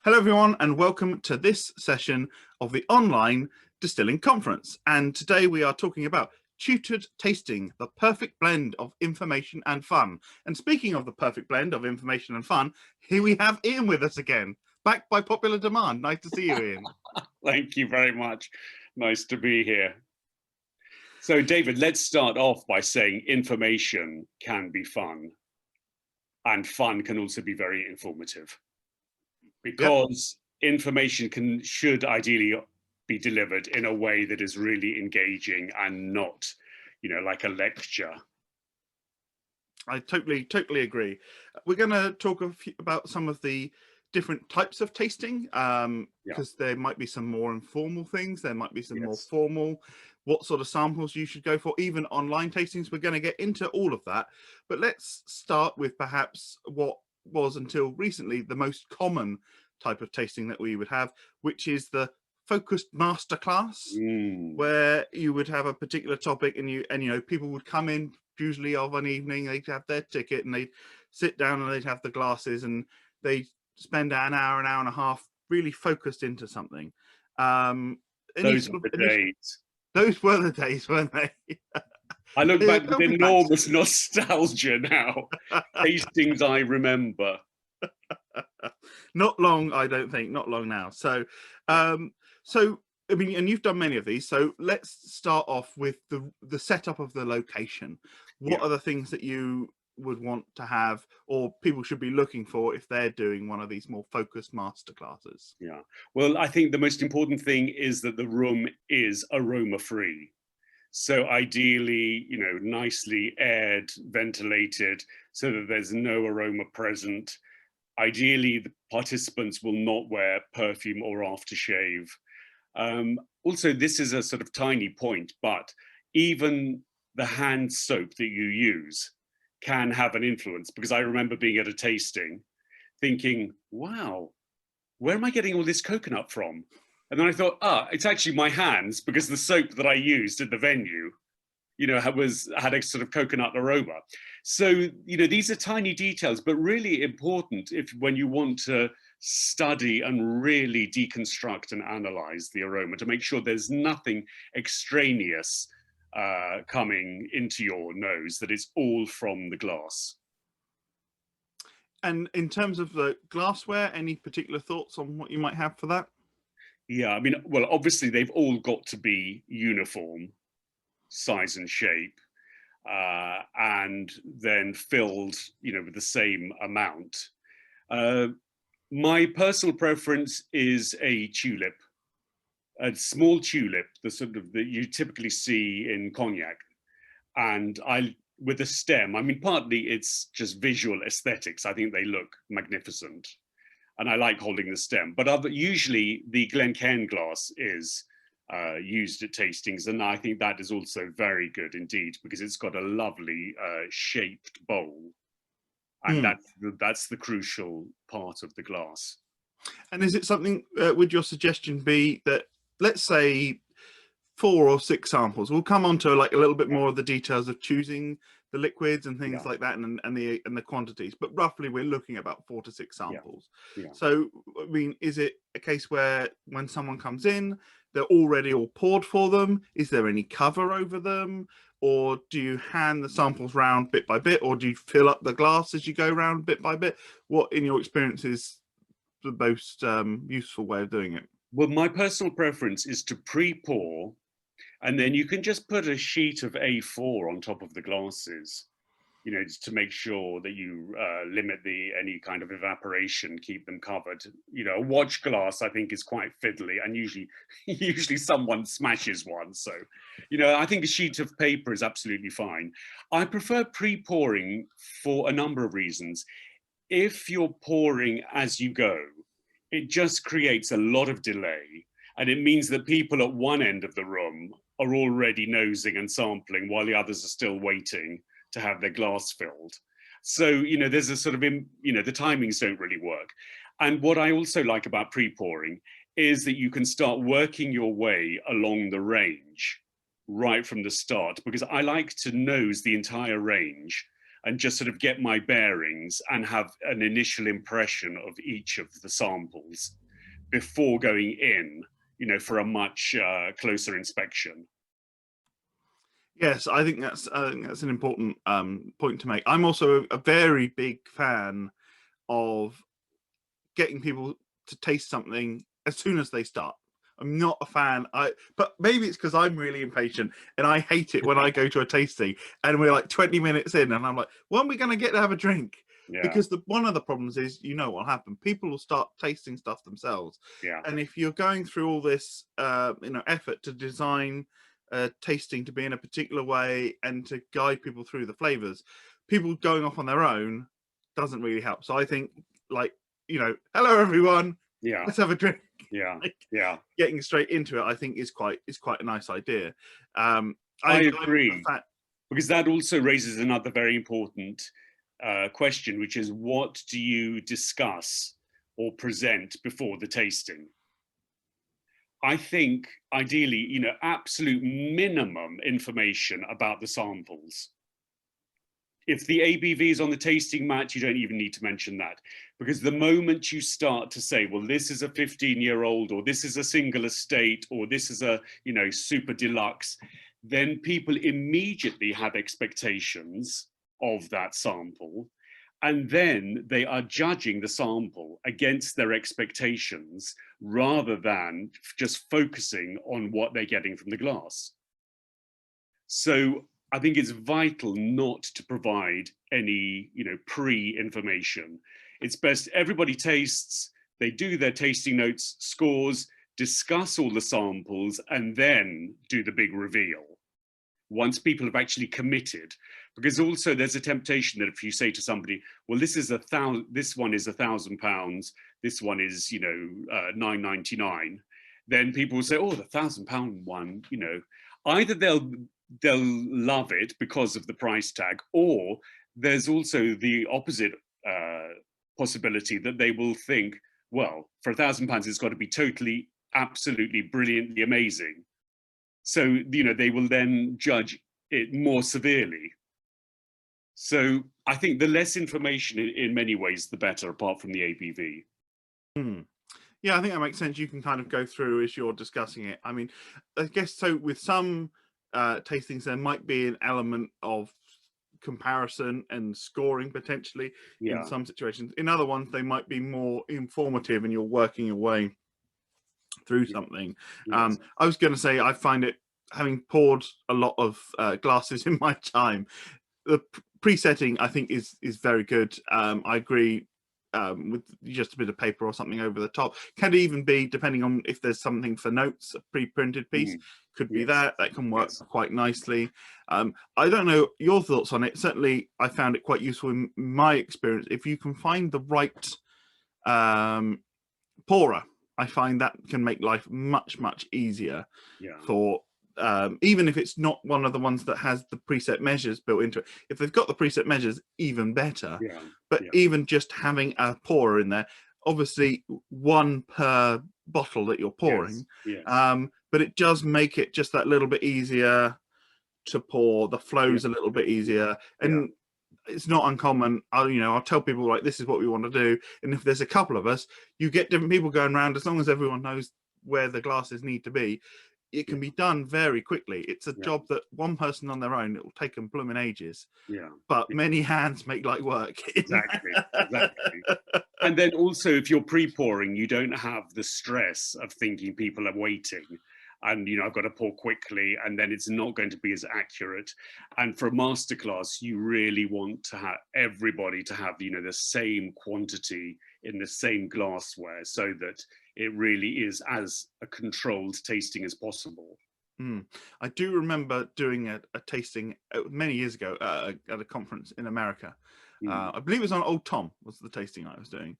Hello everyone and welcome to this session of the online distilling conference. And today we are talking about Tutored Tasting, the perfect blend of information and fun. And speaking of the perfect blend of information and fun, here we have Ian with us again, back by popular demand. Nice to see you, Ian. Thank you very much. Nice to be here. So David, let's start off by saying information can be fun, and fun can also be very informative. Because information should ideally be delivered in a way that is really engaging and not, like a lecture. I totally agree. We're going to talk about some of the different types of tasting, because there might be some more informal things, there might be some more formal, what sort of samples you should go for, even online tastings. We're going to get into all of that, but let's start with perhaps what was until recently the most common type of tasting that we would have, which is the focused masterclass, where you would have a particular topic and people would come in usually of an evening, they'd have their ticket and they'd sit down and they'd have the glasses and they spend an hour and a half really focused into something. Those were the days. Those were the days, weren't they? I look back with enormous nostalgia now. Tastings I remember. Not long, I don't think. Not long now. So, I mean, and you've done many of these. So let's start off with the setup of the location. What are the things that you would want to have, or people should be looking for if they're doing one of these more focused masterclasses? Yeah. Well, I think the most important thing is that the room is aroma free. So ideally, nicely aired, ventilated, so that there's no aroma present. Ideally, the participants will not wear perfume or aftershave. Also, this is a sort of tiny point, but even the hand soap that you use can have an influence, because I remember being at a tasting thinking, wow, where am I getting all this coconut from? And then I thought, it's actually my hands, because the soap that I used at the venue, had a sort of coconut aroma. So, these are tiny details, but really important when you want to study and really deconstruct and analyze the aroma to make sure there's nothing extraneous coming into your nose, that it's all from the glass. And in terms of the glassware, any particular thoughts on what you might have for that? Yeah, I mean, well, obviously they've all got to be uniform size and shape, and then filled, with the same amount. My personal preference is a tulip, a small tulip, the sort of that you typically see in cognac, and with a stem. I mean, partly it's just visual aesthetics. I think they look magnificent, and I like holding the stem. But usually the Glencairn glass is used at tastings, and I think that is also very good indeed, because it's got a lovely shaped bowl, and that's the crucial part of the glass. And is it something, would your suggestion be that, let's say 4 or 6 samples, we'll come on to like a little bit more of the details of choosing the liquids and things like that, and the quantities, but roughly we're looking at about 4 to 6 samples. So I mean, is it a case where when someone comes in, they're already all poured for them? Is there any cover over them, or do you hand the samples round bit by bit, or do you fill up the glass as you go round bit by bit? What, in your experience, is the most useful way of doing it? Well, my personal preference is to pre-pour, and then you can just put a sheet of A4 on top of the glasses, just to make sure that you limit any kind of evaporation, keep them covered. A watch glass, I think, is quite fiddly, and usually someone smashes one. So, I think a sheet of paper is absolutely fine. I prefer pre-pouring for a number of reasons. If you're pouring as you go, it just creates a lot of delay, and it means that people at one end of the room are already nosing and sampling while the others are still waiting to have their glass filled. So, there's a sort of, the timings don't really work. And what I also like about pre-pouring is that you can start working your way along the range right from the start, because I like to nose the entire range and just sort of get my bearings and have an initial impression of each of the samples before going in, you know, for a much closer inspection. Yes, I think that's an important point to make. I'm also a very big fan of getting people to taste something as soon as they start. I'm not a fan. But maybe it's because I'm really impatient and I hate it when I go to a tasting and we're like 20 minutes in and I'm like, when are we going to get to have a drink? Yeah. Because one of the problems is, you know what will happen. People will start tasting stuff themselves. Yeah. And if you're going through all this, effort to design tasting to be in a particular way and to guide people through the flavors, people going off on their own doesn't really help. So I think, like, hello everyone, Yeah. let's have a drink. Yeah. Like, yeah. Getting straight into it, I think, is quite a nice idea. I agree, because that also raises another very important question, which is, what do you discuss or present before the tasting? I think ideally, absolute minimum information about the samples. If the ABV is on the tasting mat, you don't even need to mention that, because the moment you start to say, well, this is a 15-year-old, or this is a single estate, or this is a, super deluxe, then people immediately have expectations of that sample. And then they are judging the sample against their expectations rather than just focusing on what they're getting from the glass. So I think it's vital not to provide any, pre-information. It's best everybody tastes, they do their tasting notes, scores, discuss all the samples, and then do the big reveal once people have actually committed. Because also there's a temptation that if you say to somebody, well, this one is £1,000, this one is, £9.99, then people will say, oh, the £1,000 one, either they'll love it because of the price tag, or there's also the opposite possibility that they will think, well, for £1,000 it's got to be totally, absolutely, brilliantly amazing. So, they will then judge it more severely. So I think the less information in many ways, the better, apart from the ABV. Yeah, I think that makes sense. You can kind of go through as you're discussing it. I mean, I guess so with some tastings, there might be an element of comparison and scoring potentially in some situations. In other ones, they might be more informative and you're working your way through something. Yes. I was going to say, I find it, having poured a lot of glasses in my time, the presetting I think is very good. I agree with just a bit of paper or something over the top. Can even be, depending on if there's something for notes, a pre-printed piece could be that can work quite nicely. I don't know your thoughts on it. Certainly I found it quite useful in my experience. If you can find the right pourer, I find that can make life much easier for even if it's not one of the ones that has the preset measures built into it. If they've got the preset measures, even better. But even just having a pourer in there, obviously one per bottle that you're pouring, but it does make it just that little bit easier to pour. The flow's a little bit easier, and it's not uncommon. I'll tell people, like, this is what we want to do, and if there's a couple of us, you get different people going around. As long as everyone knows where the glasses need to be, it can be done very quickly. It's a job that one person on their own, it will take them blooming ages. But many hands make light work. Exactly. And then also, if you're pre-pouring, you don't have the stress of thinking people are waiting and I've got to pour quickly, and then it's not going to be as accurate. And for a masterclass, you really want to have everybody to have the same quantity in the same glassware, so that it really is as a controlled tasting as possible. I do remember doing a tasting many years ago at a conference in America. I believe it was on Old Tom was the tasting I was doing.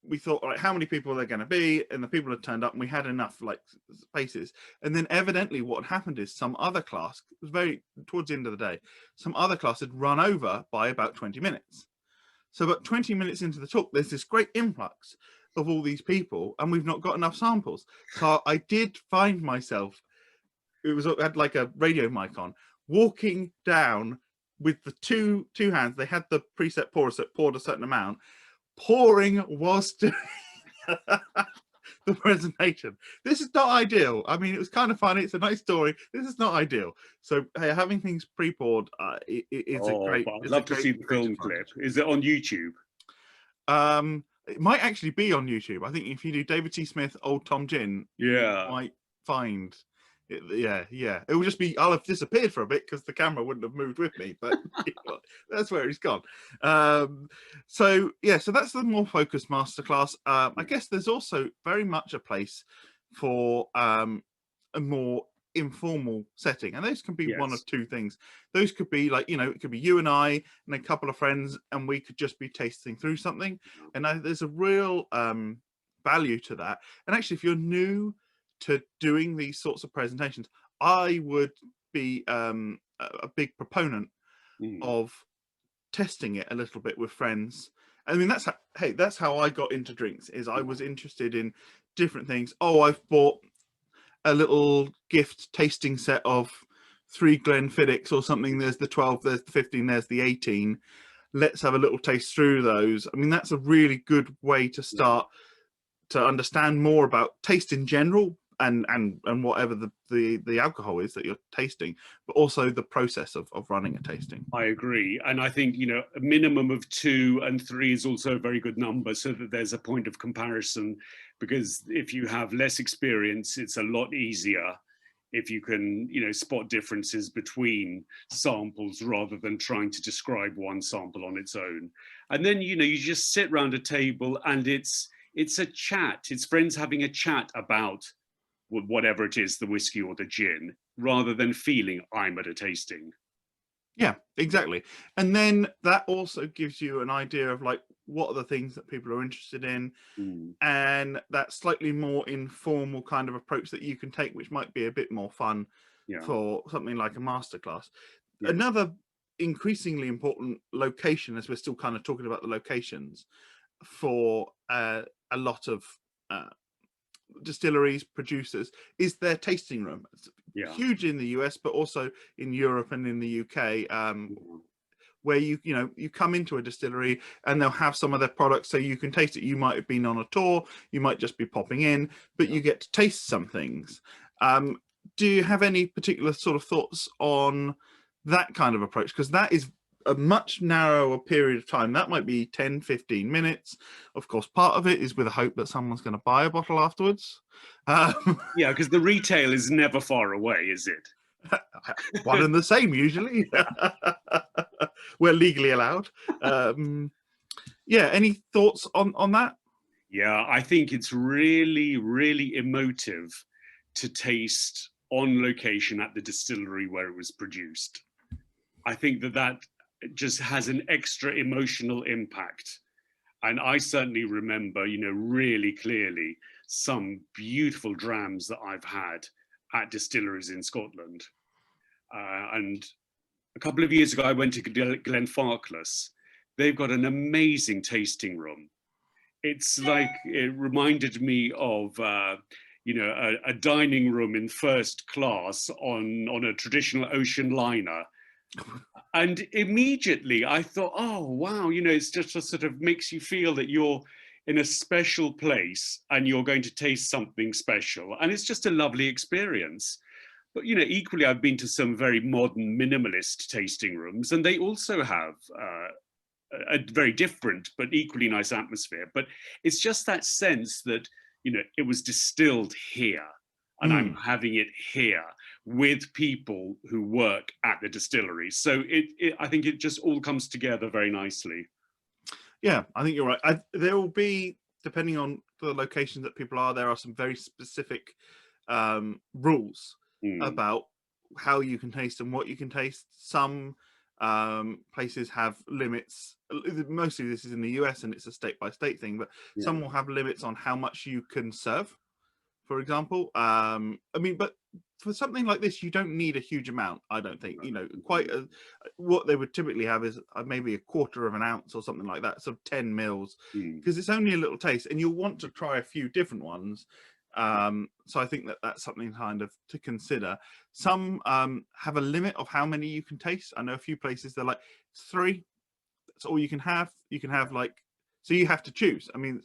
We thought, like, how many people are there going to be? And the people had turned up, and we had enough spaces. And then evidently what happened is some other class, it was very towards the end of the day, some other class had run over by about 20 minutes. So about 20 minutes into the talk, there's this great influx of all these people, and we've not got enough samples. So I did find myself, had like a radio mic on, walking down with the two hands. They had the preset pourer, so it poured a certain amount. Pouring was doing the presentation. This is not ideal. I mean, it was kind of funny. It's a nice story. This is not ideal. So hey, having things pre-poured is a great. But I'd love to see the film clip. Is it on YouTube? It might actually be on YouTube. I think if you do David T. Smith, Old Tom Gin, you might find it. Yeah. It will just be, I'll have disappeared for a bit because the camera wouldn't have moved with me, but that's where he's gone. So that's the more focused masterclass. I guess there's also very much a place for a more informal setting, and those can be one of two things. Those could be like, it could be you and I and a couple of friends, and we could just be tasting through something. And there's a real value to that. And actually, if you're new to doing these sorts of presentations, I would be a big proponent of testing it a little bit with friends. I mean, that's how I got into drinks, is I was interested in different things. I've bought a little gift tasting set of 3 Glenfiddichs or something. There's the 12, there's the 15, there's the 18. Let's have a little taste through those. I mean, that's a really good way to start to understand more about taste in general, and whatever the alcohol is that you're tasting, but also the process of running a tasting. I agree. And I think, a minimum of 2 and 3 is also a very good number, so that there's a point of comparison, because if you have less experience, it's a lot easier if you can, spot differences between samples rather than trying to describe one sample on its own. And then, you just sit around a table and it's a chat. It's friends having a chat about whatever it is, the whiskey or the gin, rather than feeling I'm at a tasting. Yeah, exactly. And then that also gives you an idea of like, what are the things that people are interested in, and that slightly more informal kind of approach that you can take, which might be a bit more fun for something like a masterclass. Another increasingly important location, as we're still kind of talking about the locations for a lot of distilleries, producers, is their tasting room. It's huge in the US, but also in Europe and in the UK, where you come into a distillery and they'll have some of their products so you can taste it. You might have been on a tour, you might just be popping in, but you get to taste some things. Do you have any particular sort of thoughts on that kind of approach? Because that is a much narrower period of time. That might be 10-15 minutes. Of course, part of it is with a hope that someone's going to buy a bottle afterwards. Yeah, because the retail is never far away, is it? One and the same usually. We're legally allowed. Any thoughts on that? Yeah, I think it's really, really emotive to taste on location at the distillery where it was produced. I think that just has an extra emotional impact. And I certainly remember, really clearly some beautiful drams that I've had at distilleries in Scotland. And a couple of years ago, I went to Glenfarclas. They've got an amazing tasting room. It's like, it reminded me of, a dining room in first class on a traditional ocean liner. And immediately I thought, oh, wow, it's just a sort of makes you feel that you're in a special place and you're going to taste something special. And it's just a lovely experience. But, equally, I've been to some very modern minimalist tasting rooms, and they also have a very different but equally nice atmosphere. But it's just that sense that, it was distilled here, and I'm having it here with people who work at the distillery. So I think it just all comes together very nicely. Yeah, I think you're right. There will be, depending on the location that people are, there are some very specific rules about how you can taste and what you can taste. Some places have limits. Mostly this is in the US and it's a state by state thing, but some will have limits on how much you can serve, for example. But for something like this, you don't need a huge amount, I don't think. What they would typically have is maybe a quarter of an ounce or something like that, so 10 mils, because it's only a little taste, and you'll want to try a few different ones. So I think that that's something kind of to consider. Some have a limit of how many you can taste. I know a few places they're like 3. That's all you can have. You can have like, so you have to choose. I mean,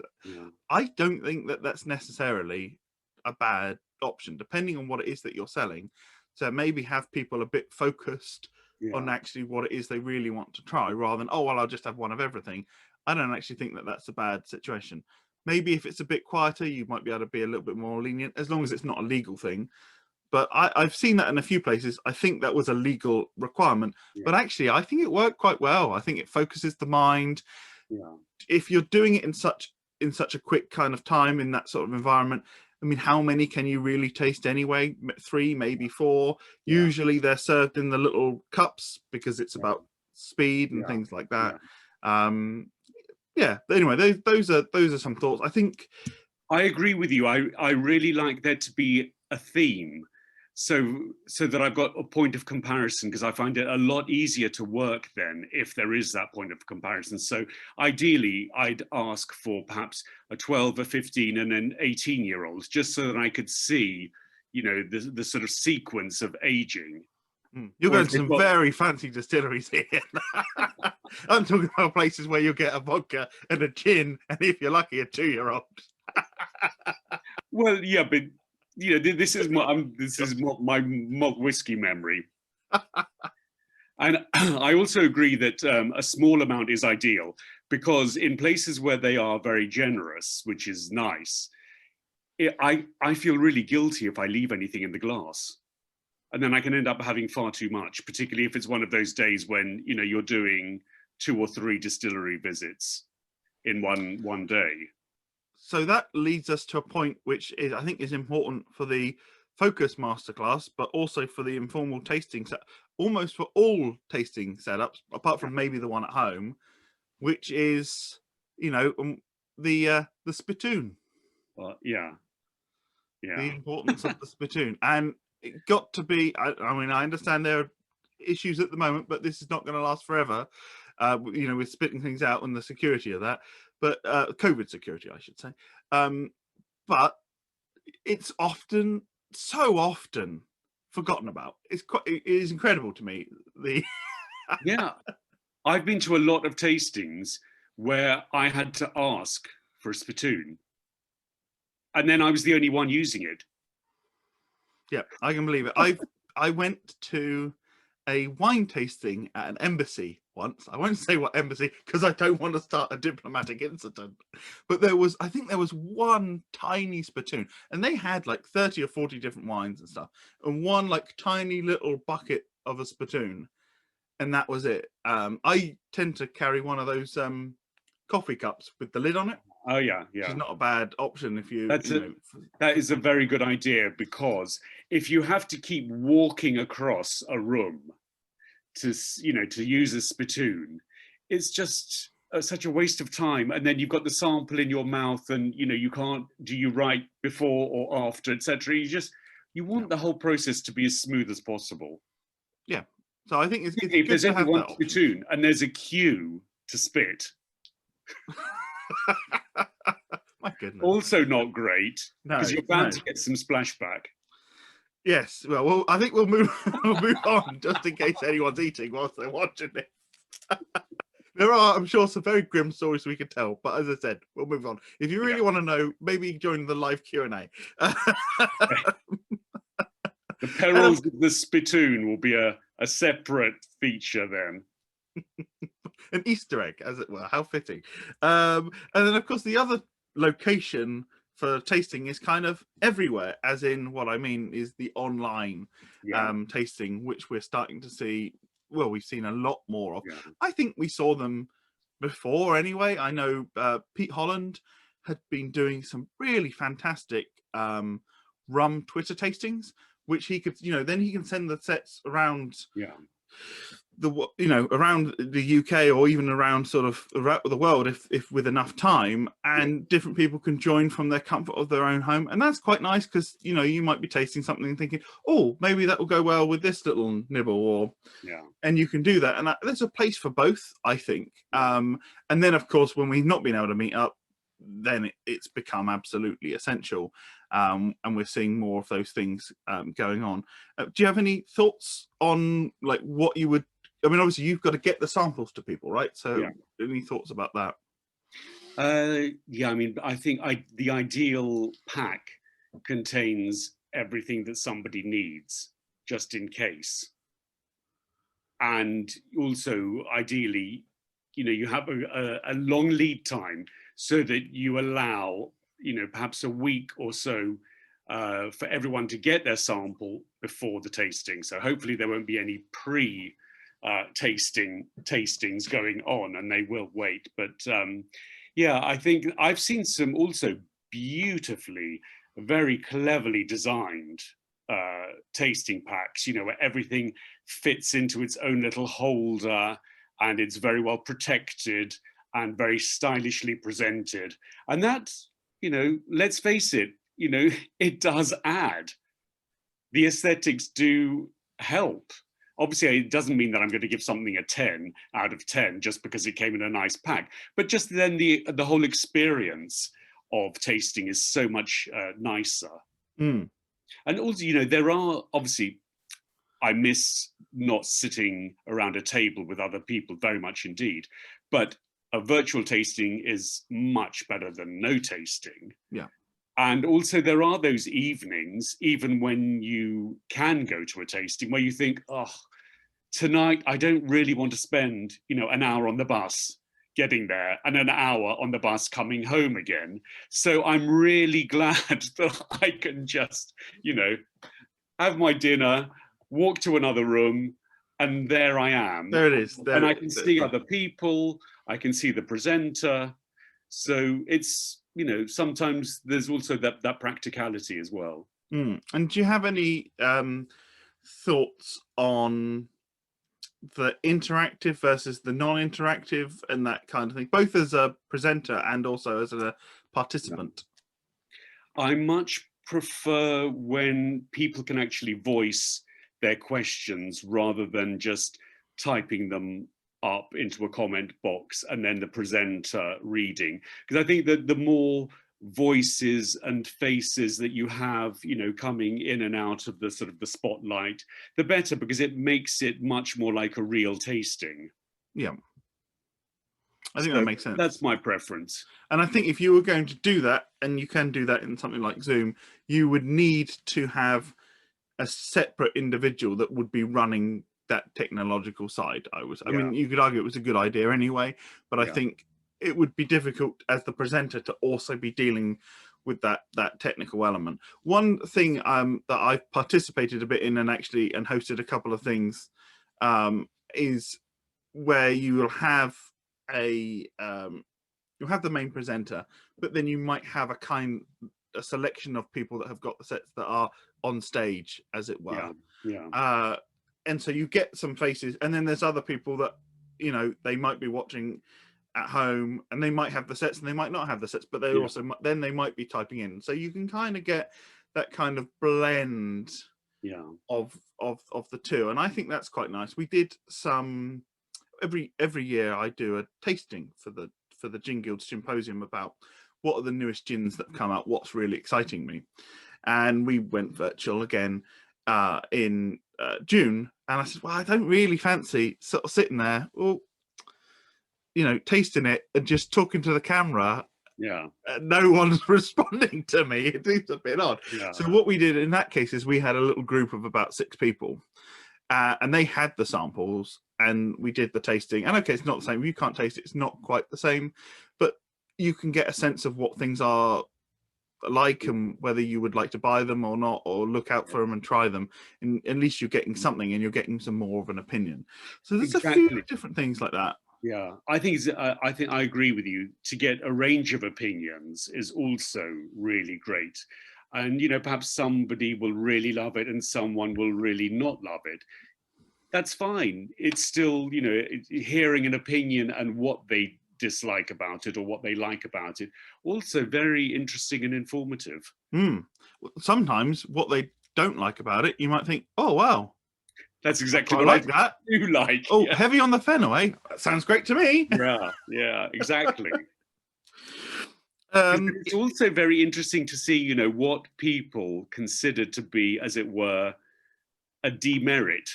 I don't think that that's necessarily a bad option, depending on what it is that you're selling. So maybe have people a bit focused on actually what it is they really want to try, rather than, oh, well, I'll just have one of everything. I don't actually think that that's a bad situation. Maybe if it's a bit quieter, you might be able to be a little bit more lenient, as long as it's not a legal thing. But I've seen that in a few places. I think that was a legal requirement, but actually I think it worked quite well. I think it focuses the mind. If you're doing it in such a quick kind of time, in that sort of environment, I mean, how many can you really taste anyway? 3, maybe 4. Usually they're served in the little cups because it's about speed and things like that. Anyway, those are some thoughts. I think I agree with you. I really like there to be a theme, so that I've got a point of comparison, because I find it a lot easier to work then if there is that point of comparison. So ideally I'd ask for perhaps a 12, a 15 and an 18-year-olds, just so that I could see, you know, the sort of sequence of aging. You're going to some very fancy distilleries here. I'm talking about places where you'll get a vodka and a gin, and if you're lucky, a 2-year-old. Well, yeah, but you know, this is my malt whiskey memory. And I also agree that a small amount is ideal, because in places where they are very generous, which is nice, I feel really guilty if I leave anything in the glass. And then I can end up having far too much, particularly if it's one of those days when, you know, you're doing 2 or 3 distillery visits in one day. So that leads us to a point which is, I think, is important for the focus masterclass, but also for the informal tasting set, almost for all tasting setups, apart from maybe the one at home, which is, you know, the spittoon. The importance of the spittoon. And it got to be, I mean, I understand there are issues at the moment, but this is not going to last forever, you know, with spitting things out and the security of that, but COVID security, I should say. But it's so often forgotten about. It is incredible to me. I've been to a lot of tastings where I had to ask for a spittoon, and then I was the only one using it. Yeah, I can believe it. I went to a wine tasting at an embassy once. I won't say what embassy, because I don't want to start a diplomatic incident. But I think there was one tiny spittoon, and they had like 30 or 40 different wines and stuff, and one like tiny little bucket of a spittoon, and that was it. I tend to carry one of those coffee cups with the lid on it. Oh yeah. Which is not a bad option if you. That is a very good idea, because if you have to keep walking across a room to use a spittoon, it's just such a waste of time. And then you've got the sample in your mouth, and you know, you can't. Do you write before or after, etc.? You want the whole process to be as smooth as possible. Yeah. So I think it's if good there's to only have one that spittoon and there's a queue to spit. My goodness. Also not great, because you're bound to get some splashback. Yes, well, I think we'll move on, just in case anyone's eating whilst they're watching it. There are, I'm sure, some very grim stories we could tell, but as I said, we'll move on. If you really want to know, maybe join the live Q&A. The perils of the spittoon will be a separate feature then. An Easter egg, as it were. How fitting. And then, of course, the other location for tasting is kind of everywhere, as in what I mean is the online tasting, which we're starting to see. Well, we've seen a lot more of. I think we saw them before anyway. I know Pete Holland had been doing some really fantastic rum Twitter tastings, which he could, then he can send the sets around around the UK or even around sort of around the world if with enough time, and different people can join from their comfort of their own home. And that's quite nice, because you might be tasting something and thinking, oh, maybe that will go well with this little nibble, or and you can do that. And there's a place for both, I think. And then of course, when we've not been able to meet up, then it's become absolutely essential, and we're seeing more of those things going on. Do you have any thoughts on like what you would? I mean, obviously you've got to get the samples to people, right? So, any thoughts about that? Yeah, I mean, I think the ideal pack contains everything that somebody needs, just in case. And also, ideally, you have a long lead time so that you allow, perhaps a week or so for everyone to get their sample before the tasting. So hopefully there won't be any tastings going on, and they will wait. But yeah, I think I've seen some also beautifully, very cleverly designed tasting packs, where everything fits into its own little holder and it's very well protected and very stylishly presented. And that, let's face it, it does add. The aesthetics do help. Obviously, it doesn't mean that I'm going to give something a 10 out of 10 just because it came in a nice pack, but just then the whole experience of tasting is so much nicer. Mm. And also, there are obviously, I miss not sitting around a table with other people very much indeed, but a virtual tasting is much better than no tasting. Yeah. And also there are those evenings, even when you can go to a tasting, where you think, oh, tonight I don't really want to spend, an hour on the bus getting there and an hour on the bus coming home again. So I'm really glad that I can just, have my dinner, walk to another room, and there I am. There it is. And I can see other people, I can see the presenter. So it's, sometimes there's also that practicality as well. Mm. And do you have any thoughts on the interactive versus the non-interactive and that kind of thing, both as a presenter and also as a participant? I much prefer when people can actually voice their questions rather than just typing them up into a comment box and then the presenter reading. Because I think that the more voices and faces that you have, coming in and out of the sort of the spotlight, the better, because it makes it much more like a real tasting. Yeah. I think that makes sense. That's my preference. And I think if you were going to do that, and you can do that in something like Zoom, you would need to have a separate individual that would be running that technological side. I mean, you could argue it was a good idea anyway, but I think it would be difficult as the presenter to also be dealing with that technical element. One thing that I've participated a bit in and hosted a couple of things is where you will have you'll have the main presenter, but then you might have a selection of people that have got the sets that are on stage, as it were. And so you get some faces, and then there's other people that they might be watching at home, and they might have the sets and they might not have the sets, but they also then they might be typing in, so you can kind of get that kind of blend of the two. And I think that's quite nice. We did some every year I do a tasting for the Gin Guild Symposium about what are the newest gins that have come out, what's really exciting me. And we went virtual again in June, and I said, well, I don't really fancy sort of sitting there, tasting it and just talking to the camera. No one's responding to me. It seems a bit odd. So what we did in that case is we had a little group of about 6 people, and they had the samples, and we did the tasting. And okay, it's not the same. You can't taste it. It's not quite the same, but you can get a sense of what things are like and whether you would like to buy them or not, or look out for them and try them. And at least you're getting something, and you're getting some more of an opinion. So there's a few different things like that. I think I agree with you. To get a range of opinions is also really great. And perhaps somebody will really love it and someone will really not love it. That's fine. It's still, hearing an opinion and what they dislike about it or what they like about it, also very interesting and informative. Sometimes what they don't like about it, you might think, oh wow, that's exactly what I do like. Oh, heavy on the fenway. That sounds great to me. Yeah, exactly. It's also very interesting to see, you know, what people consider to be, as it were, a demerit.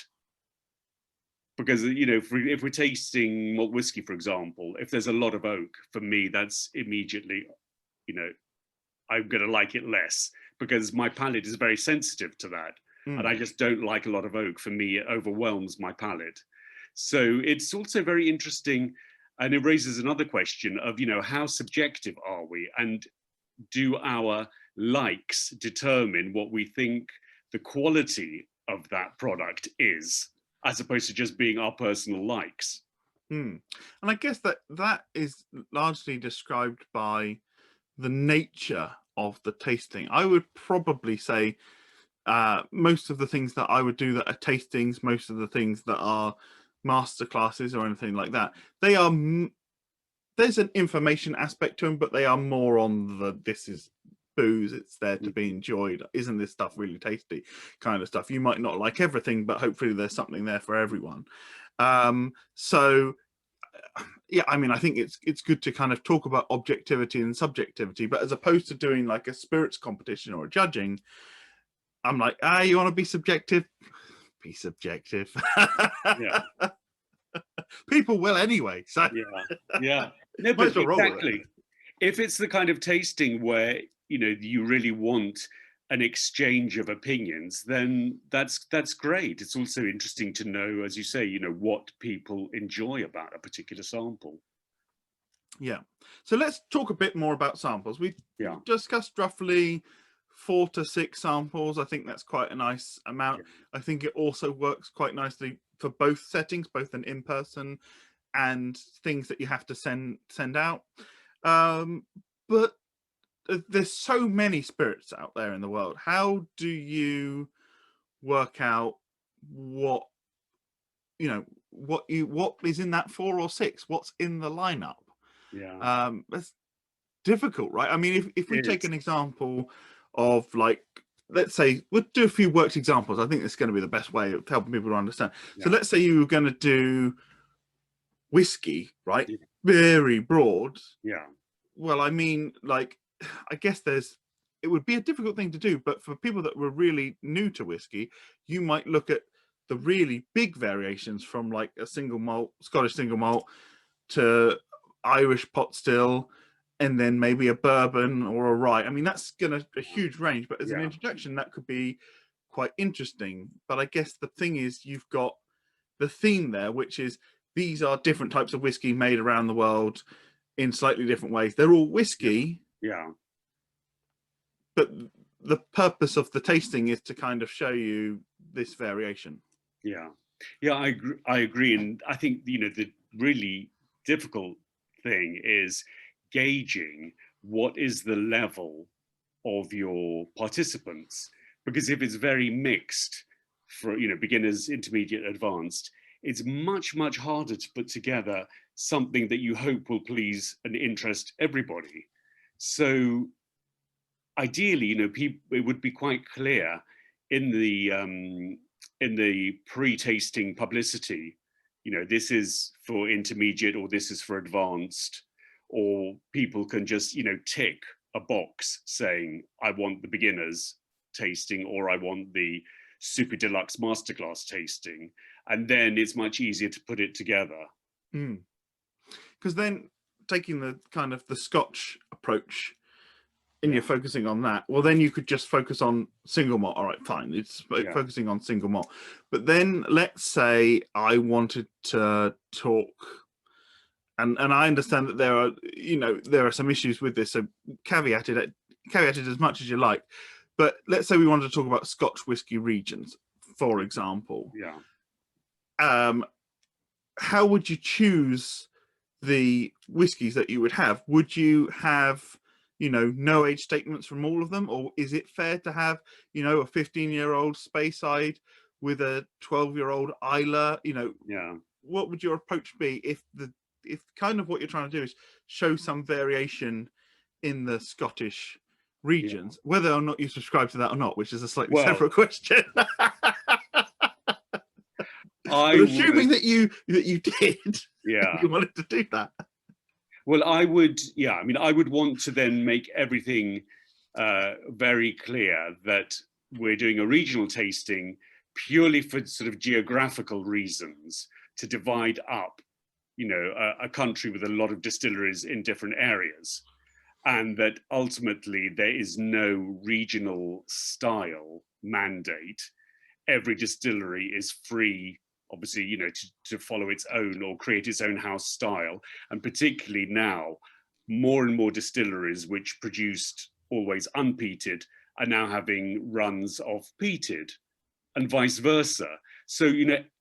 Because, you know, if we're tasting malt whiskey, for example, if there's a lot of oak, for me, that's immediately, you know, I'm going to like it less because my palate is very sensitive to that. And I just don't like a lot of oak. For me, it overwhelms my palate. So it's also very interesting. And it raises another question of, you know, how subjective are we? And do our likes determine what we think the quality of that product is, as opposed to just being our personal likes? And I guess that is largely described by the nature of the tasting. I would probably say most of the things that I would do that are tastings, most of the things that are masterclasses or anything like that, they are, there's an information aspect to them, but they are more on the, this is booze, it's there to be enjoyed, isn't this stuff really tasty kind of stuff. You might not like everything, but hopefully there's something there for everyone. So yeah, I mean, I think it's good to kind of talk about objectivity and subjectivity, but as opposed to doing like a spirits competition or a judging, I'm like, you want to be subjective? Be subjective. Yeah. People will anyway. So yeah. No, but exactly. If it's the kind of tasting where, you know, you really want an exchange of opinions, then that's great. It's also interesting to know, as you say, you know, what people enjoy about a particular sample. Yeah. So let's talk a bit more about samples. We discussed roughly 4 to 6 samples. I think that's quite a nice amount. I think it also works quite nicely for both settings, both an in-person and things that you have to send out. But there's so many spirits out there in the world. How do you work out what, you know, what is in that 4 or 6? What's in the lineup? Yeah. That's difficult, right? I mean, if we take an example of, like, let's say we'll do a few worked examples. I think it's going to be the best way of helping people to understand. So let's say you were going to do whiskey, right? Very broad. Yeah. Well, I mean, like, I guess it would be a difficult thing to do, but for people that were really new to whiskey, you might look at the really big variations from like a single malt, Scottish single malt, to Irish pot still, and then maybe a bourbon or a rye. I mean, that's a huge range, but as an introduction, that could be quite interesting. But I guess the thing is, you've got the theme there, which is these are different types of whiskey made around the world in slightly different ways. They're all whiskey. Yeah. But the purpose of the tasting is to kind of show you this variation. Yeah. Yeah, I agree. And I think, you know, the really difficult thing is gauging what is the level of your participants. Because if it's very mixed for, you know, beginners, intermediate, advanced, it's much, much harder to put together something that you hope will please and interest everybody. So ideally, you know, it would be quite clear in the pre-tasting publicity, you know, this is for intermediate or this is for advanced, or people can just, you know, tick a box saying, I want the beginners tasting, or I want the super deluxe masterclass tasting. And then it's much easier to put it together. Because then taking the kind of the Scotch approach, and you're focusing on that, well, then you could just focus on single malt. All right, fine, it's focusing on single malt. But then let's say I wanted to talk, and I understand that there are, you know, there are some issues with this, so caveat it as much as you like. But let's say we wanted to talk about Scotch whiskey regions, for example. How would you choose the whiskies that you would have? Would you have, you know, no age statements from all of them, or is it fair to have, you know, a 15-year-old Speyside with a 12-year-old Islay? You know, what would your approach be if kind of what you're trying to do is show some variation in the Scottish regions, whether or not you subscribe to that or not, which is a slightly separate question. But assuming that you did, you wanted to do that. Well, I would want to then make everything very clear that we're doing a regional tasting purely for sort of geographical reasons, to divide up, a country with a lot of distilleries in different areas, and that ultimately there is no regional style mandate. Every distillery is free, obviously, to follow its own or create its own house style. And particularly now, more and more distilleries which produced always unpeated are now having runs of peated, and vice versa. So,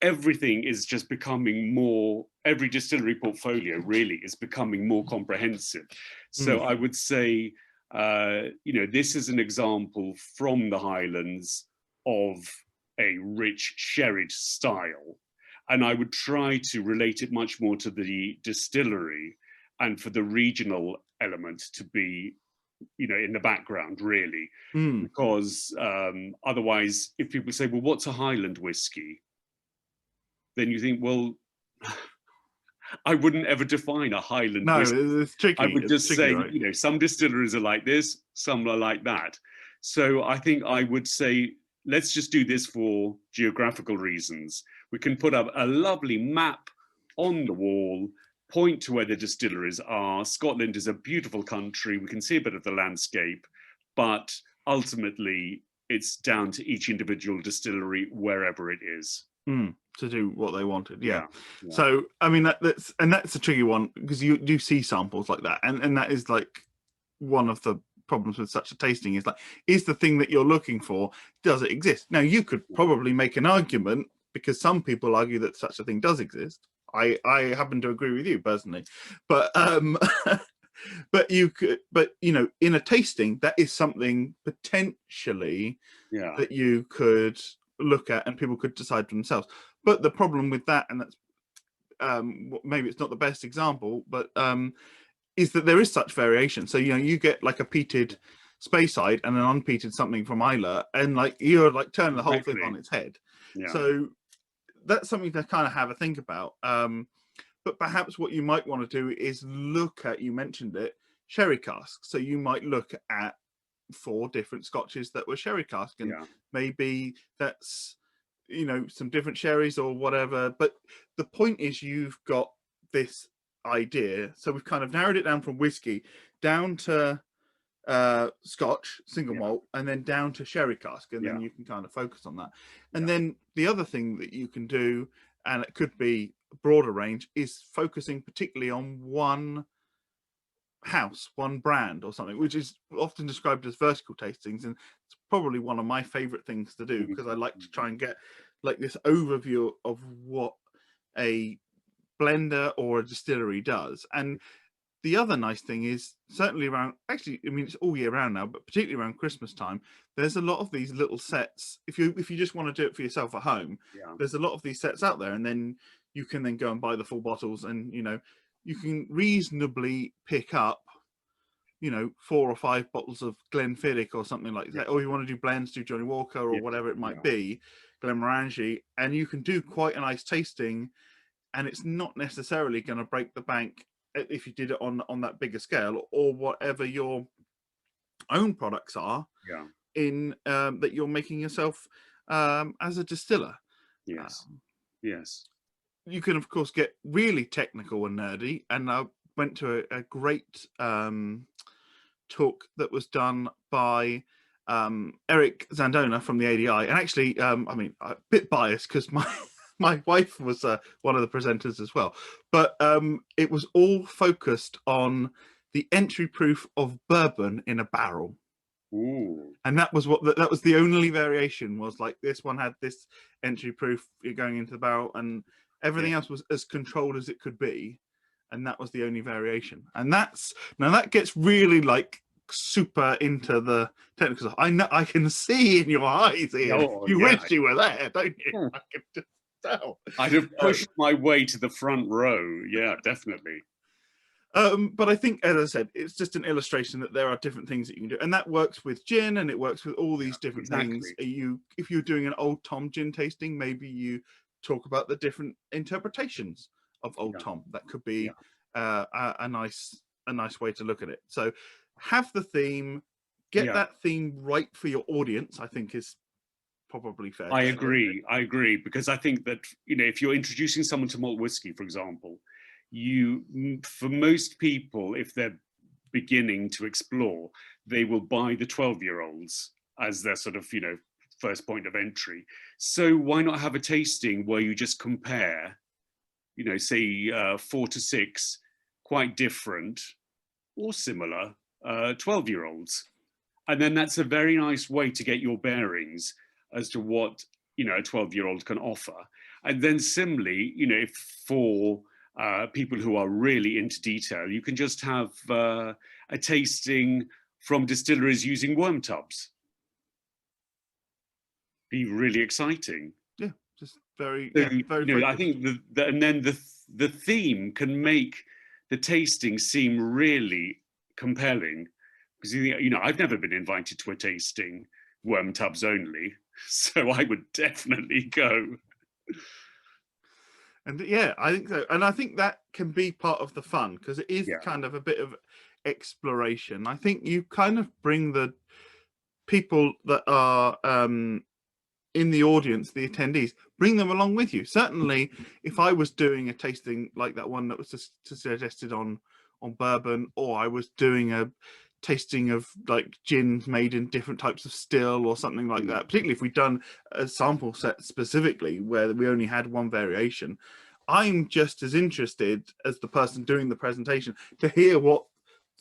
everything is just becoming more, every distillery portfolio really is becoming more comprehensive. So I would say, this is an example from the Highlands of a rich sherried style. And I would try to relate it much more to the distillery, and for the regional element to be, in the background, really. Because otherwise, if people say, well, what's a Highland whiskey? Then you think, well, I wouldn't ever define a Highland whiskey. No, it's tricky. I would just say, right? Some distilleries are like this, some are like that. So I think I would say, let's just do this for geographical reasons. We can put up a lovely map on the wall, point to where the distilleries are. Scotland is a beautiful country. We can see a bit of the landscape, but ultimately it's down to each individual distillery, wherever it is. To do what they wanted. Yeah. So, I mean, that's a tricky one, because you do see samples like that. And that is like one of the problems with such a tasting, is like, is the thing that you're looking for, does it exist? Now, you could probably make an argument, because some people argue that such a thing does exist. I happen to agree with you personally, but but in a tasting, that is something potentially that you could look at and people could decide for themselves. But the problem with that, and that's maybe it's not the best example, but is that there is such variation. So you get like a peated Speyside and an unpeated something from Islay, and like you're like turning the whole thing on its head. So that's something to kind of have a think about. But perhaps what you might want to do is look at, you mentioned it, sherry casks. So you might look at 4 different scotches that were sherry cask, and maybe that's some different sherries or whatever. But the point is, you've got this idea, so we've kind of narrowed it down from whiskey down to Scotch single malt, and then down to sherry cask, and then you can kind of focus on that. And then the other thing that you can do, and it could be a broader range, is focusing particularly on one house, one brand or something, which is often described as vertical tastings, and it's probably one of my favorite things to do, because I like to try and get like this overview of what a blender or a distillery does. And the other nice thing is, certainly around, actually, I mean, it's all year round now, but particularly around Christmas time, there's a lot of these little sets. If you just want to do it for yourself at home, there's a lot of these sets out there, and then you can then go and buy the full bottles, and you can reasonably pick up 4 or 5 bottles of Glenfiddich or something like that, or you want to do blends, do Johnny Walker or whatever it might be, Glenmorangie, and you can do quite a nice tasting, and it's not necessarily going to break the bank if you did it on that bigger scale, or whatever your own products are in that you're making yourself as a distiller. Yes. You can of course get really technical and nerdy, and I went to a great talk that was done by Eric Zandona from the ADI, and actually I mean, a bit biased because my wife was one of the presenters as well, but it was all focused on the entry proof of bourbon in a barrel. Ooh. And that was that was the only variation, was like this one had this entry proof, you're going into the barrel, and everything else was as controlled as it could be, and that was the only variation. And that's, now that gets really like super into the technical stuff. I can see in your eyes, Ian. You wish you were there, don't you? I can just tell. I'd have pushed my way to the front row. Yeah, definitely. But I think, as I said, it's just an illustration that there are different things that you can do, and that works with gin, and it works with all these different things. If you're doing an Old Tom gin tasting, maybe you talk about the different interpretations of Old Tom. That could be a nice way to look at it. So have the theme, get that theme right for your audience, I think is probably fair. I agree, because I think that, you know, if you're introducing someone to malt whiskey, for example, for most people, if they're beginning to explore, they will buy the 12-year-olds as their sort of, you know, first point of entry. So why not have a tasting where you just compare, you know, say 4 to 6 quite different or similar 12-year-olds, and then that's a very nice way to get your bearings as to what, you know, a 12-year-old can offer. And then similarly, you know, if for people who are really into detail, you can just have a tasting from distilleries using worm tubs. Be really exciting. Yeah, just very, so, very you know, I think and then the theme can make the tasting seem really compelling, because, you know, I've never been invited to a tasting worm tubs only, so I would definitely go. And yeah, I think so. And I think that can be part of the fun, because it is kind of a bit of exploration. I think you kind of bring the people that are in the audience, the attendees, bring them along with you. Certainly, if I was doing a tasting like that one that was just suggested on bourbon, or I was doing a tasting of like gins made in different types of still or something like that, particularly if we'd done a sample set specifically where we only had one variation, I'm just as interested as the person doing the presentation to hear what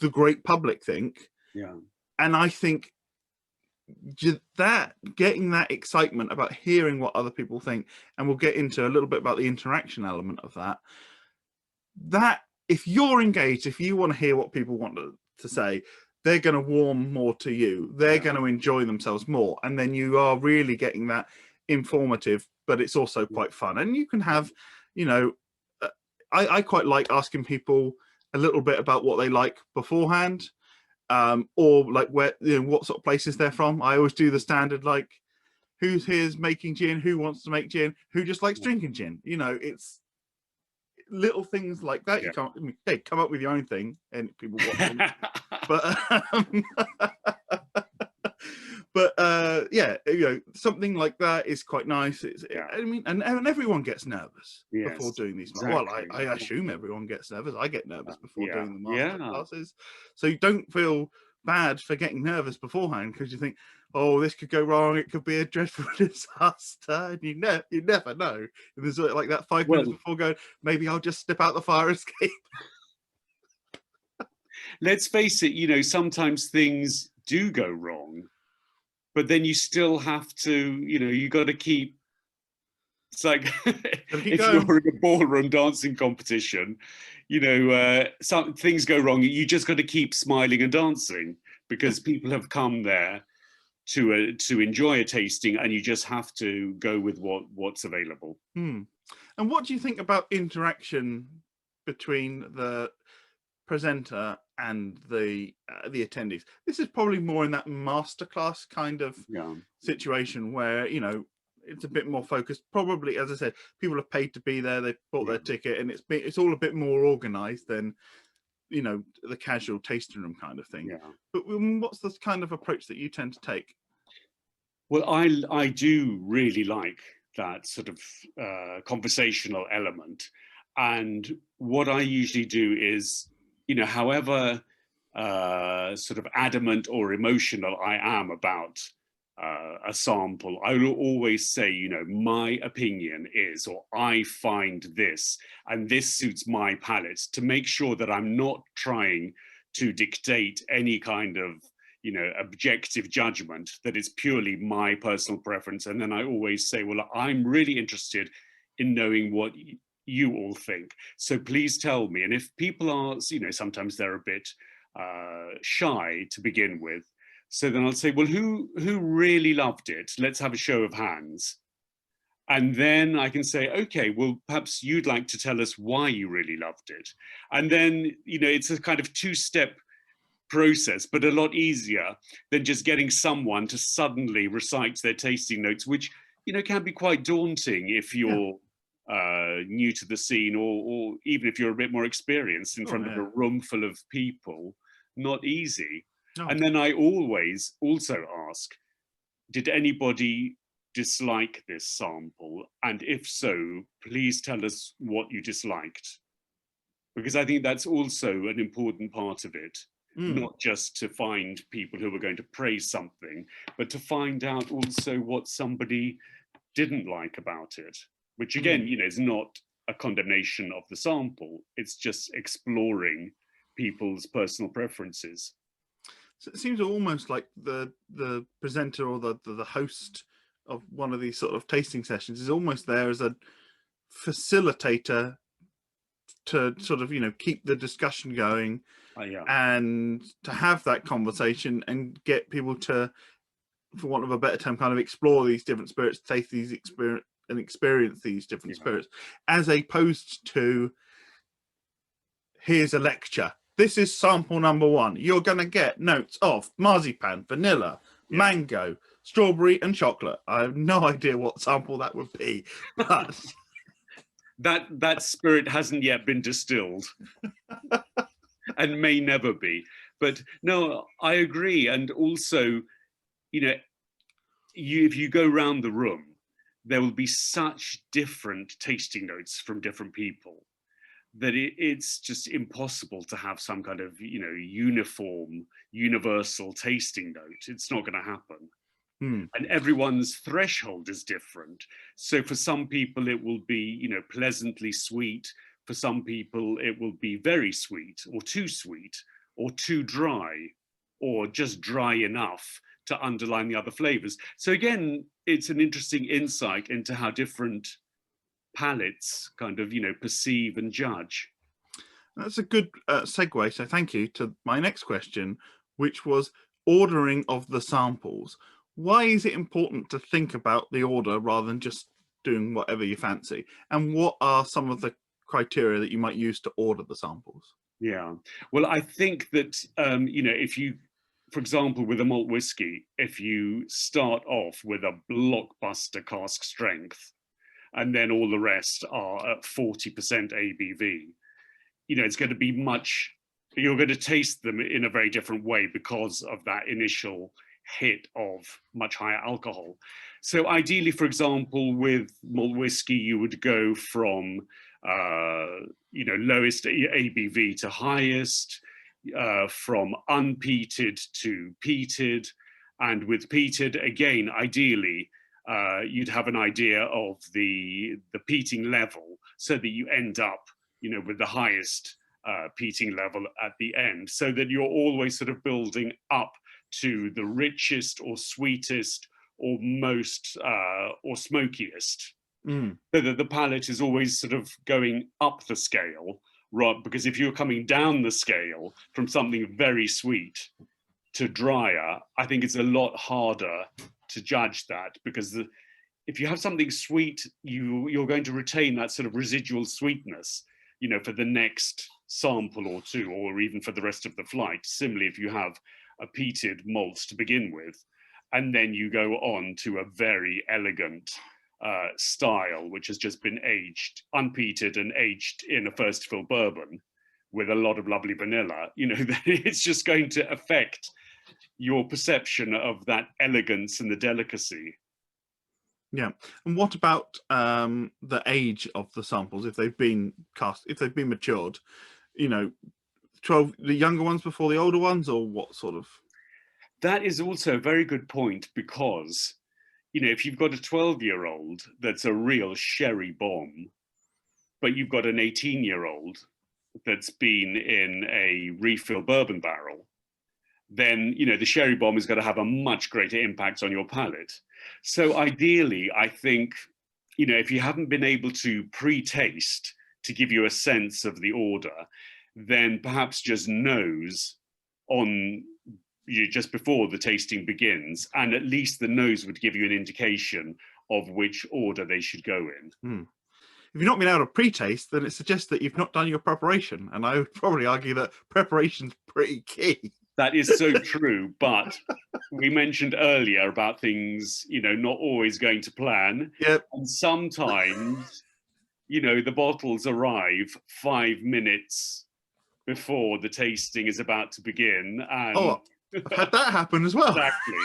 the great public think. And I think that getting that excitement about hearing what other people think, and we'll get into a little bit about the interaction element of that if you're engaged, if you want to hear what people want to say, they're going to warm more to you, they're going to enjoy themselves more, and then you are really getting that informative, but it's also quite fun. And you can have, you know, I quite like asking people a little bit about what they like beforehand, or like where, you know, what sort of places they're from. I always do the standard, like, who's here's making gin, who wants to make gin, who just likes drinking gin. You know, it's little things like that. You can't, I mean, hey, come up with your own thing, and people watch them. But yeah, you know, something like that is quite nice. I mean, and everyone gets nervous before doing these. Well, I assume everyone gets nervous. I get nervous before doing the master classes. So you don't feel bad for getting nervous beforehand, because you think, oh, this could go wrong, it could be a dreadful disaster, and you never know. And there's like that 5 minutes before going, maybe I'll just step out the fire escape. Let's face it, you know, sometimes things do go wrong, but then you still have to, you know, you got to keep, it's like if you're in a ballroom dancing competition, you know, some things go wrong, you just got to keep smiling and dancing, because people have come there to enjoy a tasting, and you just have to go with what's available. And what do you think about interaction between the presenter and the attendees? This is probably more in that masterclass kind of situation where, you know, it's a bit more focused. Probably, as I said, people have paid to be there, they've bought their ticket, and it's all a bit more organized than, you know, the casual tasting room kind of thing. But what's the kind of approach that you tend to take? Well, I do really like that sort of conversational element, and what I usually do is, you know, however sort of adamant or emotional I am about a sample, I will always say, you know, my opinion is, or I find this, and this suits my palate, to make sure that I'm not trying to dictate any kind of, you know, objective judgment, that it's purely my personal preference. And then I always say, well, I'm really interested in knowing what you all think, so please tell me. And if people are, you know, sometimes they're a bit shy to begin with, so then I'll say, well, who really loved it? Let's have a show of hands. And then I can say, okay, well, perhaps you'd like to tell us why you really loved it. And then, you know, it's a kind of two-step process, but a lot easier than just getting someone to suddenly recite their tasting notes, which, you know, can be quite daunting if you're new to the scene, or even if you're a bit more experienced in front of a room full of people, not easy. No. And then I always also ask, did anybody dislike this sample? And if so, please tell us what you disliked. Because I think that's also an important part of it, not just to find people who are going to praise something, but to find out also what somebody didn't like about it, which again, you know, is not a condemnation of the sample. It's just exploring people's personal preferences. So it seems almost like the presenter or the host of one of these sort of tasting sessions is almost there as a facilitator to sort of, you know, keep the discussion going and to have that conversation and get people to, for want of a better term, kind of explore these different spirits, taste these experience these different spirits, as opposed to here's a lecture. This is sample number 1. You're going to get notes of marzipan, vanilla, mango, strawberry, and chocolate. I have no idea what sample that would be, but that spirit hasn't yet been distilled and may never be. But no, I agree. And also, you know, if you go around the room, there will be such different tasting notes from different people that it's just impossible to have some kind of, you know, uniform, universal tasting note. It's not going to happen. And everyone's threshold is different. So for some people, it will be, you know, pleasantly sweet. For some people, it will be very sweet or too dry, or just dry enough to underline the other flavors. So again, it's an interesting insight into how different palates kind of, you know, perceive and judge. That's a good segue. So thank you to my next question, which was ordering of the samples. Why is it important to think about the order rather than just doing whatever you fancy? And what are some of the criteria that you might use to order the samples? Yeah, well, I think that, you know, if you, for example, with a malt whiskey, if you start off with a blockbuster cask strength, and then all the rest are at 40% ABV, you know, it's going to be much, you're going to taste them in a very different way because of that initial hit of much higher alcohol. So ideally, for example, with malt whiskey, you would go from, you know, lowest ABV to highest, from unpeated to peated. And with peated, again, ideally, you'd have an idea of the peating level so that you end up, you know, with the highest peating level at the end, so that you're always sort of building up to the richest or sweetest or most or smokiest. So that the palate is always sort of going up the scale, right? Because if you're coming down the scale from something very sweet to drier, I think it's a lot harder to judge that, because if you have something sweet, you're going to retain that sort of residual sweetness, you know, for the next sample or two, or even for the rest of the flight. Similarly, if you have a peated malt to begin with, and then you go on to a very elegant style, which has just been aged, unpeated and aged in a first fill bourbon with a lot of lovely vanilla, you know, it's just going to affect your perception of that elegance and the delicacy. Yeah. And what about the age of the samples? If they've been matured, you know, 12, the younger ones before the older ones, or what sort of? That is also a very good point, because, you know, if you've got a 12-year-old that's a real sherry bomb, but you've got an 18-year-old that's been in a refill bourbon barrel, then, you know, the sherry bomb is going to have a much greater impact on your palate. So ideally, I think, you know, if you haven't been able to pre-taste to give you a sense of the order, then perhaps just nose on you just before the tasting begins, and at least the nose would give you an indication of which order they should go in. If you've not been able to pre-taste, then it suggests that you've not done your preparation, and I would probably argue that preparation's pretty key. That is so true, but we mentioned earlier about things, you know, not always going to plan. Yep. And sometimes you know, the bottles arrive 5 minutes before the tasting is about to begin. And oh, I've had that happen as well. Exactly.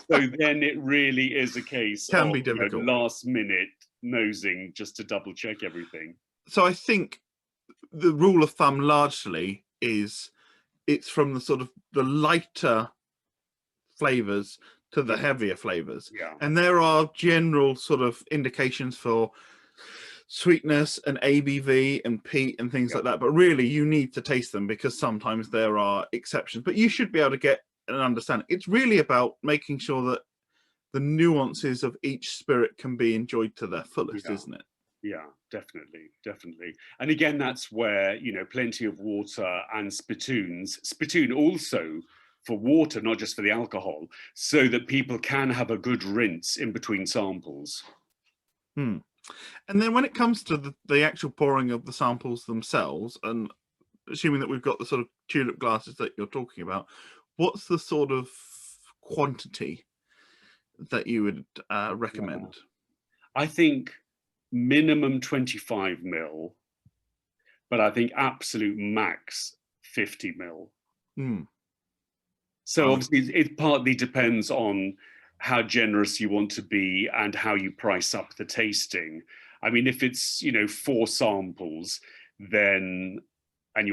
So then it really is a case Can of, be difficult. last minute nosing just to double check everything. So I think the rule of thumb largely is it's from the sort of the lighter flavors to the heavier flavors. Yeah. And there are general sort of indications for sweetness and ABV and peat and things like that. But really, you need to taste them because sometimes there are exceptions. But you should be able to get an understanding. It's really about making sure that the nuances of each spirit can be enjoyed to their fullest, isn't it? Yeah, definitely, definitely. And again, that's where, plenty of water and spittoons. Spittoon also for water, not just for the alcohol, so that people can have a good rinse in between samples. And then when it comes to the actual pouring of the samples themselves, and assuming that we've got the sort of tulip glasses that you're talking about, what's the sort of quantity that you would recommend? I think minimum 25 ml, but I think absolute max 50 ml. So obviously it partly depends on how generous you want to be and how you price up the tasting. I mean, if it's, 4 samples, then, and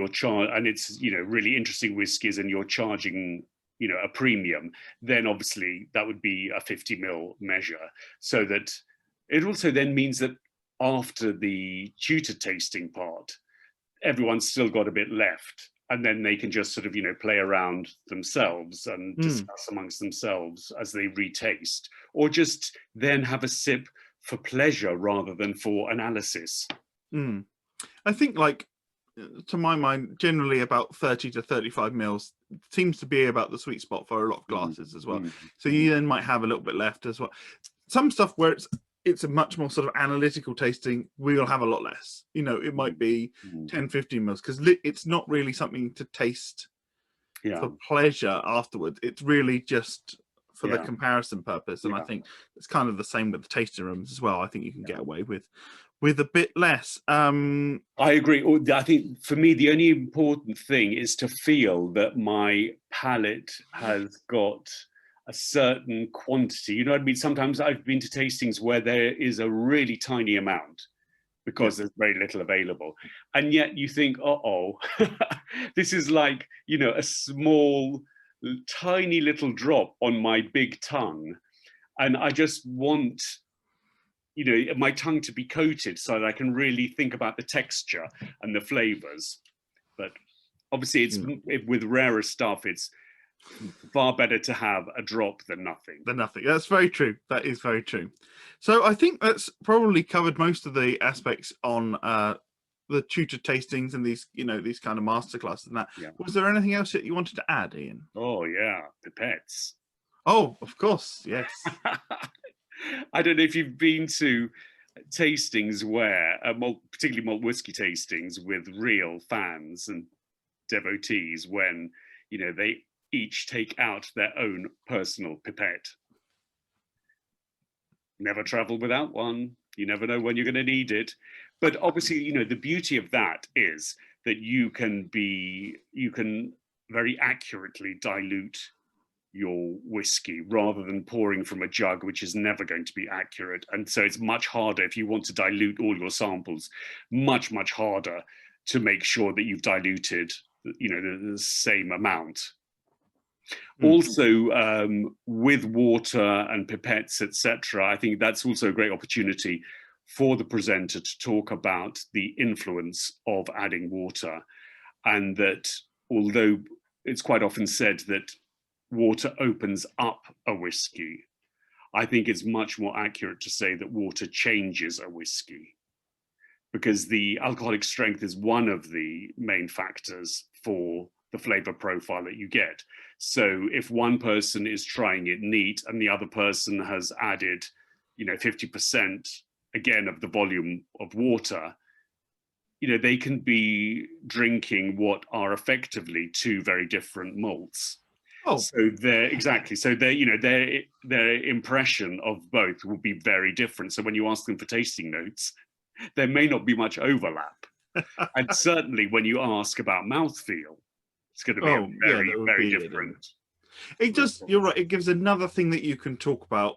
it's, really interesting whiskies and you're charging, a premium, then obviously that would be a 50 ml measure. So that it also then means that after the tutored tasting part, everyone's still got a bit left. And then they can just sort of, play around themselves and discuss amongst themselves as they retaste, or just then have a sip for pleasure rather than for analysis. I think, like, to my mind, generally about 30 to 35 mils seems to be about the sweet spot for a lot of glasses as well. So you then might have a little bit left as well. Some stuff where it's a much more sort of analytical tasting, we'll have a lot less. It might be 10, 15 mils, because it's not really something to taste for pleasure afterwards. It's really just for the comparison purpose. And I think it's kind of the same with the tasting rooms as well. I think you can get away with a bit less. I agree. I think for me, the only important thing is to feel that my palate has got a certain quantity. You know what I mean? Sometimes I've been to tastings where there is a really tiny amount because there's very little available. And yet you think, this is like, a small, tiny little drop on my big tongue. And I just want, my tongue to be coated so that I can really think about the texture and the flavors. But obviously it's with rarer stuff, it's far better to have a drop than nothing. That's very true. That is very true. So I think that's probably covered most of the aspects on the tutored tastings and these, these kind of masterclasses and that. Was there anything else that you wanted to add, Ian? Oh yeah, pipettes. Oh, of course, yes. I don't know if you've been to tastings where, particularly malt whiskey tastings with real fans and devotees, when, they each take out their own personal pipette. Never travel without one. You never know when you're going to need it. But obviously, the beauty of that is that you can very accurately dilute your whiskey rather than pouring from a jug, which is never going to be accurate. And so it's much harder if you want to dilute all your samples, much, much harder to make sure that you've diluted, the same amount. Also, with water and pipettes, etc., I think that's also a great opportunity for the presenter to talk about the influence of adding water. And that although it's quite often said that water opens up a whiskey, I think it's much more accurate to say that water changes a whiskey, because the alcoholic strength is one of the main factors for the flavor profile that you get. So if one person is trying it neat and the other person has added, 50% again of the volume of water, they can be drinking what are effectively 2 very different malts. So their impression of both will be very different. So when you ask them for tasting notes, there may not be much overlap. And certainly when you ask about mouthfeel, it's going to be a very, very different. It does, you're right, it gives another thing that you can talk about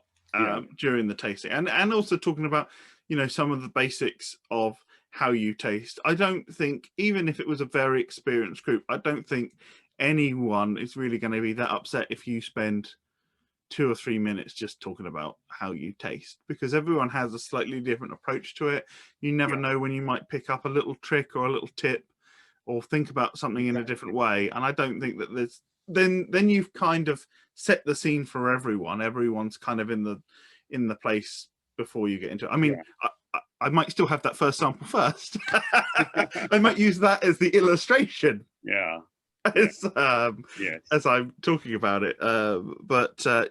during the tasting, and also talking about, you know, some of the basics of how you taste. I don't think, even if it was a very experienced group, I don't think anyone is really going to be that upset if you spend 2 or 3 minutes just talking about how you taste, because everyone has a slightly different approach to it. You never know when you might pick up a little trick or a little tip or think about something in a different way. And I don't think that there's, then you've kind of set the scene for everyone. Everyone's kind of in the place before you get into it. I mean, I might still have that first sample first. I might use that as the illustration. As I'm talking about it.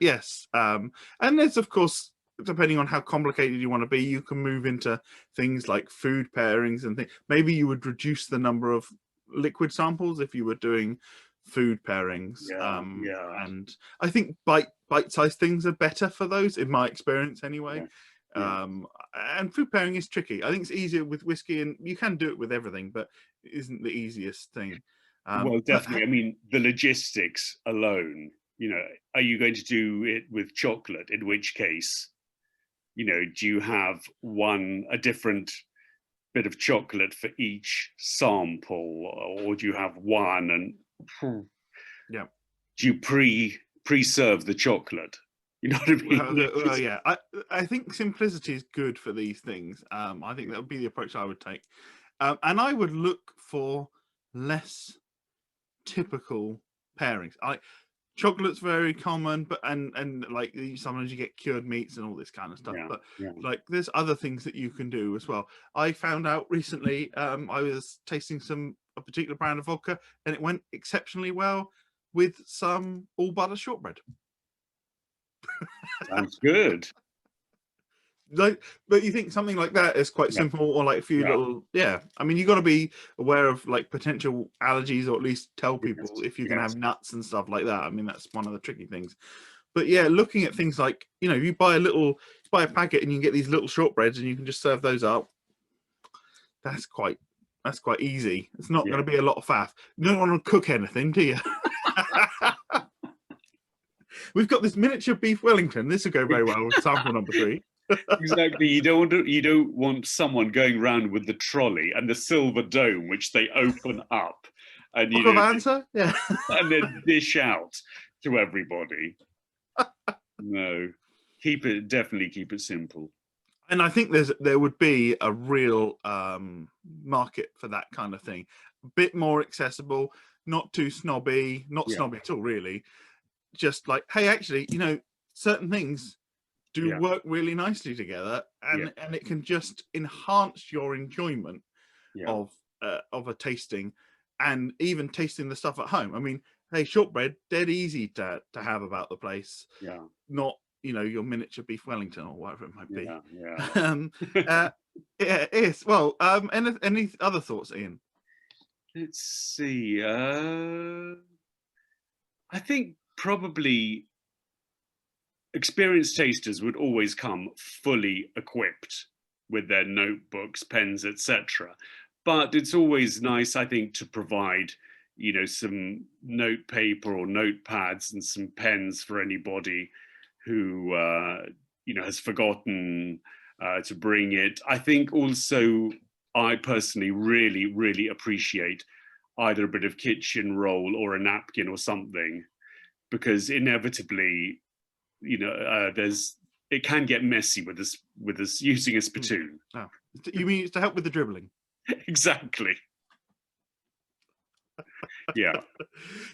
Yes. And there's, of course, depending on how complicated you want to be, you can move into things like food pairings and things. Maybe you would reduce the number of liquid samples if you were doing food pairings. And I think bite-sized things are better for those, in my experience anyway. And food pairing is tricky. I think it's easier with whiskey, and you can do it with everything, but it isn't the easiest thing. Well, definitely. I mean, the logistics alone, you know, are you going to do it with chocolate? In which case, you know, do you have a different bit of chocolate for each sample, or do you have one and do you pre-serve the chocolate? You know what I mean? Well, I think simplicity is good for these things. I think that would be the approach I would take. And I would look for less typical pairings. Chocolate's very common, but and like sometimes you get cured meats and all this kind of stuff. But like there's other things that you can do as well. I found out recently, I was tasting a particular brand of vodka, and it went exceptionally well with some all butter shortbread. Sounds good. Like, but you think something like that is quite simple, or like a few little, I mean, you got to be aware of like potential allergies, or at least tell people if you can have nuts and stuff like that. I mean, that's one of the tricky things. But yeah, looking at things like, you know, you buy a packet and you can get these little shortbreads and you can just serve those up. That's quite easy. It's not going to be a lot of faff. You don't want to cook anything, do you? We've got this miniature beef Wellington. This will go very well with sample number 3. Exactly. You don't want someone going around with the trolley and the silver dome, which they open up and and then dish out to everybody. No, definitely keep it simple. And I think there would be a real market for that kind of thing. A bit more accessible, not too snobby, not snobby at all, really. Just like, hey, actually, you know, certain things do work really nicely together, and it can just enhance your enjoyment of a tasting, and even tasting the stuff at home. I mean, hey, shortbread, dead easy to have about the place. Not, you know, your miniature beef Wellington or whatever it might be. It is. Well, any other thoughts, Ian? Let's see. I think probably experienced tasters would always come fully equipped with their notebooks, pens, etc. But it's always nice, I think, to provide, you know, some note paper or notepads and some pens for anybody who, you know, has forgotten to bring it. I think also, I personally really, really appreciate either a bit of kitchen roll or a napkin or something, because inevitably, you know, it can get messy with us using a spittoon. Oh. You mean it's to help with the dribbling? Exactly. Yeah.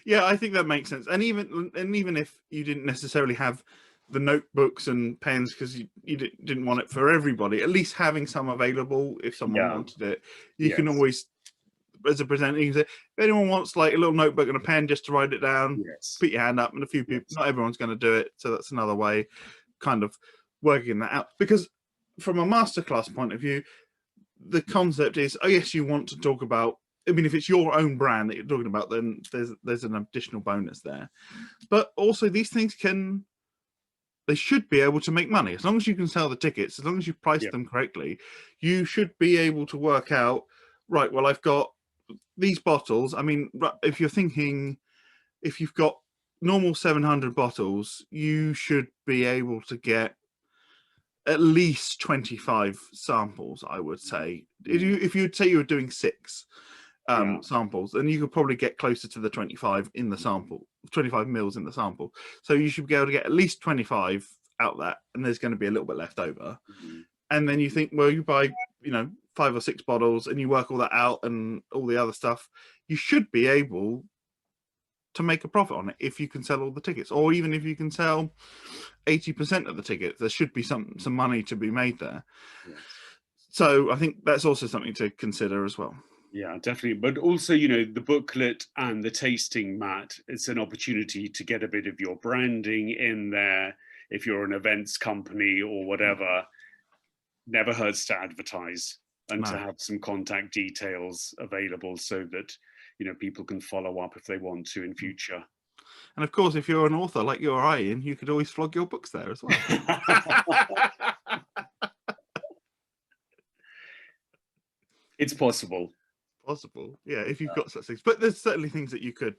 Yeah, I think that makes sense. And even if you didn't necessarily have the notebooks and pens because you didn't want it for everybody, at least having some available if someone wanted it, you can always, as a presenter, you can say, if anyone wants like a little notebook and a pen just to write it down, put your hand up, and a few people, not everyone's going to do it, so that's another way kind of working that out. Because from a masterclass point of view, the concept is, oh yes, you want to talk about, I mean, if it's your own brand that you're talking about, then there's an additional bonus there. But also these things can they should be able to make money. As long as you can sell the tickets, as long as you price them correctly, you should be able to work out, right, well, I've got these bottles. I mean, if you're thinking, if you've got normal 700 bottles, you should be able to get at least 25 samples, I would say. If you'd say you were doing 6 samples, then you could probably get closer to the 25 in the sample, 25 mils in the sample. So you should be able to get at least 25 out that, and there's going to be a little bit left over. And then you think, well, you buy, 5 or 6 bottles and you work all that out and all the other stuff, you should be able to make a profit on it if you can sell all the tickets, or even if you can sell 80% of the tickets, there should be some money to be made there. So I think that's also something to consider as well. Yeah, definitely. But also, the booklet and the tasting mat, it's an opportunity to get a bit of your branding in there. If you're an events company or whatever, never hurts to advertise and to have some contact details available so that, people can follow up if they want to in future. And of course, if you're an author like you or Ian, you could always flog your books there as well. It's possible. Yeah, if you've got such things. But there's certainly things that you could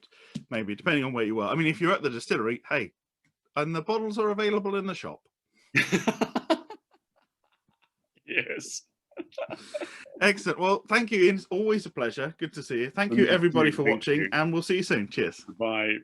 maybe, depending on where you are. I mean, if you're at the distillery, hey, and the bottles are available in the shop. Yes. Excellent. Well, thank you, Ian. It's always a pleasure. Good to see you. Thank you, everybody, for watching, and we'll see you soon. Cheers. Bye.